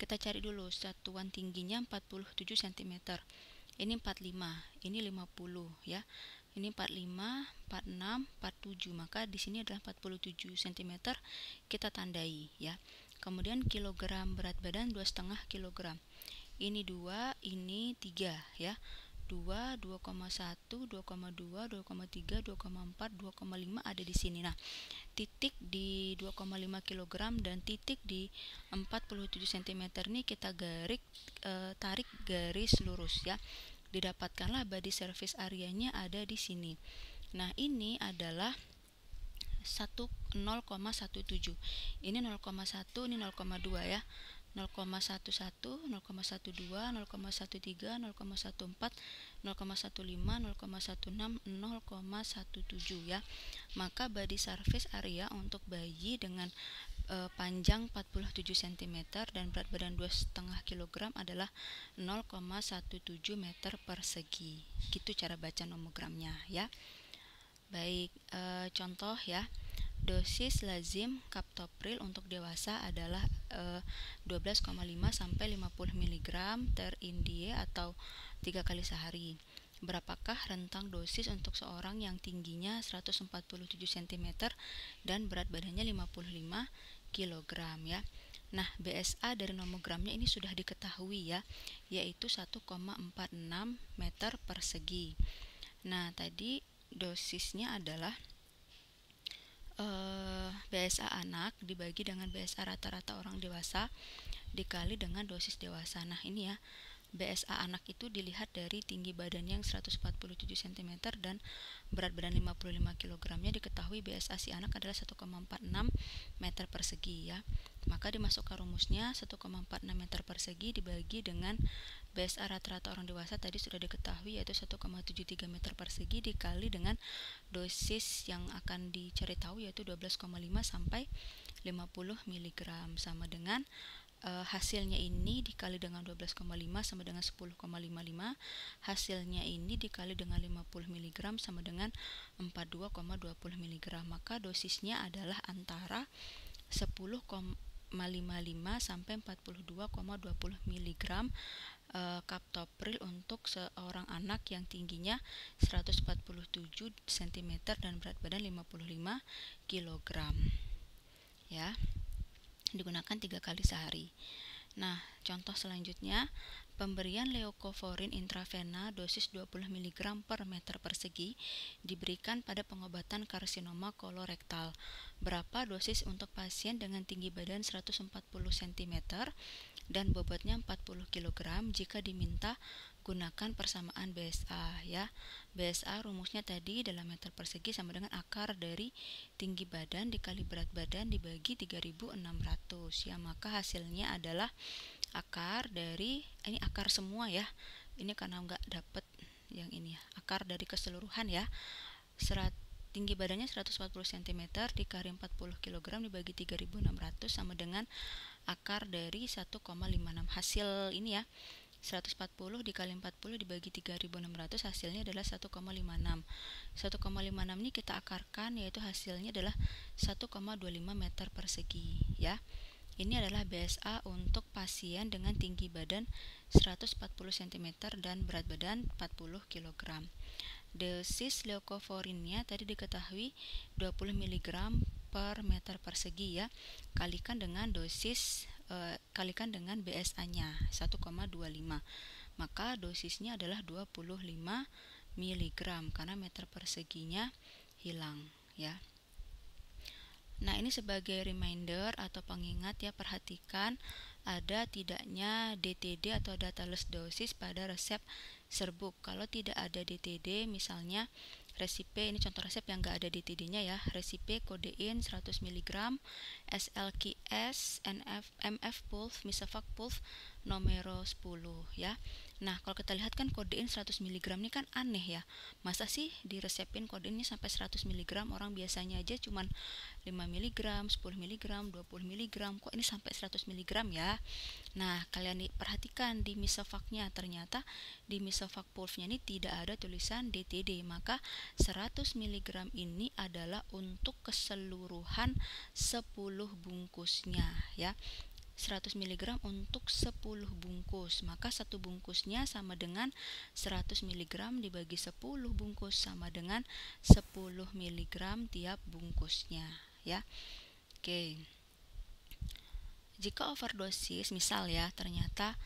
Kita cari dulu satuan tingginya 47 cm. Ini 45, ini 50 ya. Ini 45, 46, 47. Maka di sini adalah 47 cm kita tandai ya. Kemudian kilogram berat badan 2,5 kg. Ini 2, ini 3 ya. 2, 2,1, 2,2, 2,3, 2,4, 2,5 ada di sini. Nah, titik di 2,5 kg dan titik di 47 cm ini kita tarik garis lurus ya. Didapatkanlah body surface area-nya ada di sini. Nah, ini adalah 0,17. Ini 0,1, ini 0,2 ya. 0,11, 0,12, 0,13, 0,14, 0,15, 0,16, 0,17 ya. Maka body surface area untuk bayi dengan panjang 47 cm dan berat badan 2,5 kg adalah 0,17 meter persegi. Gitu cara baca nomogramnya ya. Baik, contoh ya. Dosis lazim captopril untuk dewasa adalah 12,5 sampai 50 mg per indie atau 3 kali sehari. Berapakah rentang dosis untuk seorang yang tingginya 147 cm dan berat badannya 55 kg ya. Nah, BSA dari nomogramnya ini sudah diketahui ya, yaitu 1,46 meter persegi. Nah, tadi dosisnya adalah BSA anak dibagi dengan BSA rata-rata orang dewasa dikali dengan dosis dewasa. Nah, ini ya, BSA anak itu dilihat dari tinggi badannya yang 147 cm dan berat badan 55 kg-nya. Diketahui BSA si anak adalah 1,46 meter persegi ya. Maka dimasukkan rumusnya 1,46 meter persegi dibagi dengan BSA rata-rata orang dewasa tadi sudah diketahui yaitu 1,73 meter persegi dikali dengan dosis yang akan dicari tahu yaitu 12,5 sampai 50 mg sama dengan hasilnya ini dikali dengan 12,5 sama dengan 10,55. Hasilnya ini dikali dengan 50 mg sama dengan 42,20 mg. Maka dosisnya adalah antara 10,55 sampai 42,20 mg captopril untuk seorang anak yang tingginya 147 cm dan berat badan 55 kg ya. Digunakan 3 kali sehari. Nah, contoh selanjutnya, Pemberian leukovorin intravena dosis 20 mg per meter persegi diberikan pada pengobatan karsinoma kolorektal. Berapa dosis untuk pasien dengan tinggi badan 140 cm dan bobotnya 40 kg? Jika diminta, gunakan persamaan BSA ya. BSA rumusnya tadi dalam meter persegi sama dengan akar dari tinggi badan dikali berat badan dibagi 3600 ya. Maka hasilnya adalah akar dari ini akar semua ya, ini karena nggak dapet yang ini ya, akar dari keseluruhan ya, tinggi badannya 140 cm dikali 40 kg dibagi 3600 sama dengan akar dari 1,56 hasil ini ya, 140 dikali 40 dibagi 3600 hasilnya adalah 1,56. 1,56 ini kita akarkan, yaitu hasilnya adalah 1,25 meter persegi ya. Ini adalah BSA untuk pasien dengan tinggi badan 140 cm dan berat badan 40 kg. Dosis leukovorinnya tadi diketahui 20 mg per meter persegi ya. Kalikan dengan kalikan dengan BSA-nya 1,25. Maka dosisnya adalah 25 mg karena meter perseginya hilang ya. Nah, ini sebagai reminder atau pengingat ya, perhatikan ada tidaknya DTD atau dateless dosis pada resep serbuk. Kalau tidak ada DTD, misalnya resipe, ini contoh resep yang enggak ada DTD-nya ya, resipe kodein 100 mg, SLQS, MF pulf, Misovac pulf nomor 10 ya. Nah, kalau kita lihat kan kodein 100 mg ini kan aneh ya. Masa sih diresepin kodeinnya sampai 100 mg? Orang biasanya aja cuman 5 mg, 10 mg, 20 mg, kok ini sampai 100 mg ya. Nah, kalian perhatikan di Misovac-nya, ternyata di Misovac pulfnya ini tidak ada tulisan DTD, maka 100 mg ini adalah untuk keseluruhan 10 bungkusnya ya. 100 mg untuk 10 bungkus, maka satu bungkusnya sama dengan 100 mg dibagi 10 bungkus sama dengan 10 mg tiap bungkusnya ya. Oke. Jika overdosis, misal ya, ternyata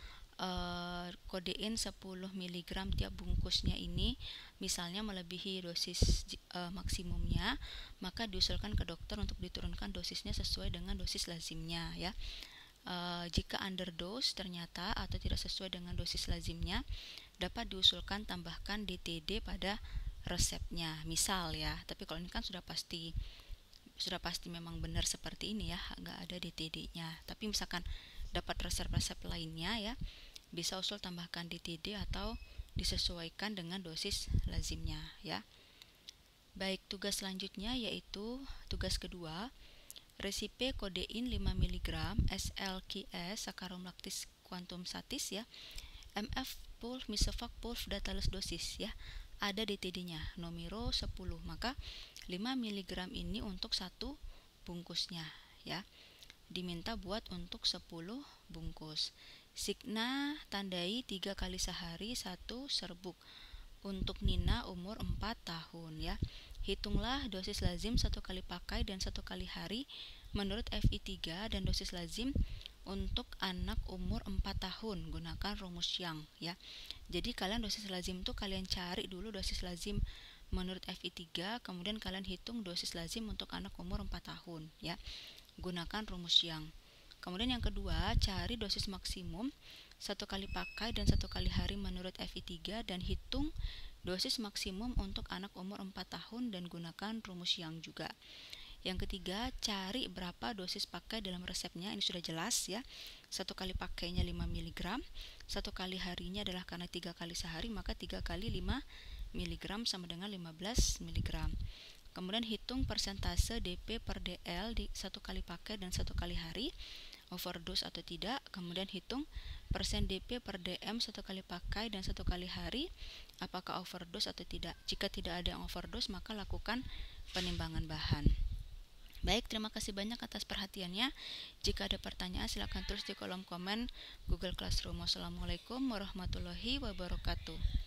kodein 10 mg tiap bungkusnya ini misalnya melebihi dosis maksimumnya, maka diusulkan ke dokter untuk diturunkan dosisnya sesuai dengan dosis lazimnya ya. Jika underdose ternyata atau tidak sesuai dengan dosis lazimnya, dapat diusulkan tambahkan DTD pada resepnya misal ya. Tapi kalau ini kan sudah pasti memang benar seperti ini ya, nggak ada DTD-nya. Tapi misalkan dapat resep-resep lainnya ya, bisa usul tambahkan DTD atau disesuaikan dengan dosis lazimnya ya. Baik, tugas selanjutnya yaitu tugas kedua, resipe kodein 5 mg SLQS sakarum lactis quantum satis ya, MF pulf, Misovac pulf dateless dosis ya, ada DTD-nya nomor 10, maka 5 mg ini untuk satu bungkusnya ya, diminta buat untuk 10 bungkus. Signa tandai 3 kali sehari 1 serbuk. Untuk Nina umur 4 tahun ya. Hitunglah dosis lazim 1 kali pakai dan 1 kali hari menurut FI3 dan dosis lazim untuk anak umur 4 tahun. Gunakan rumus Young ya. Jadi kalian dosis lazim tuh kalian cari dulu dosis lazim menurut FI3, kemudian kalian hitung dosis lazim untuk anak umur 4 tahun ya. Gunakan rumus Young. Kemudian yang kedua, cari dosis maksimum 1 kali pakai dan 1 kali hari menurut FI3 dan hitung dosis maksimum untuk anak umur 4 tahun dan gunakan rumus Young juga. Yang ketiga, cari berapa dosis pakai dalam resepnya, ini sudah jelas ya. 1 kali pakainya 5 mg, 1 kali harinya adalah karena 3 kali sehari, maka 3 kali 5 mg sama dengan 15 mg. Kemudian hitung persentase DP per DL di 1 kali pakai dan 1 kali hari, overdose atau tidak. Kemudian hitung persen DP per DM 1 kali pakai dan 1 kali hari, apakah overdose atau tidak. Jika tidak ada yang overdose, maka lakukan penimbangan bahan. Baik, terima kasih banyak atas perhatiannya. Jika ada pertanyaan silakan tulis di kolom komen Google Classroom. Wassalamualaikum warahmatullahi wabarakatuh.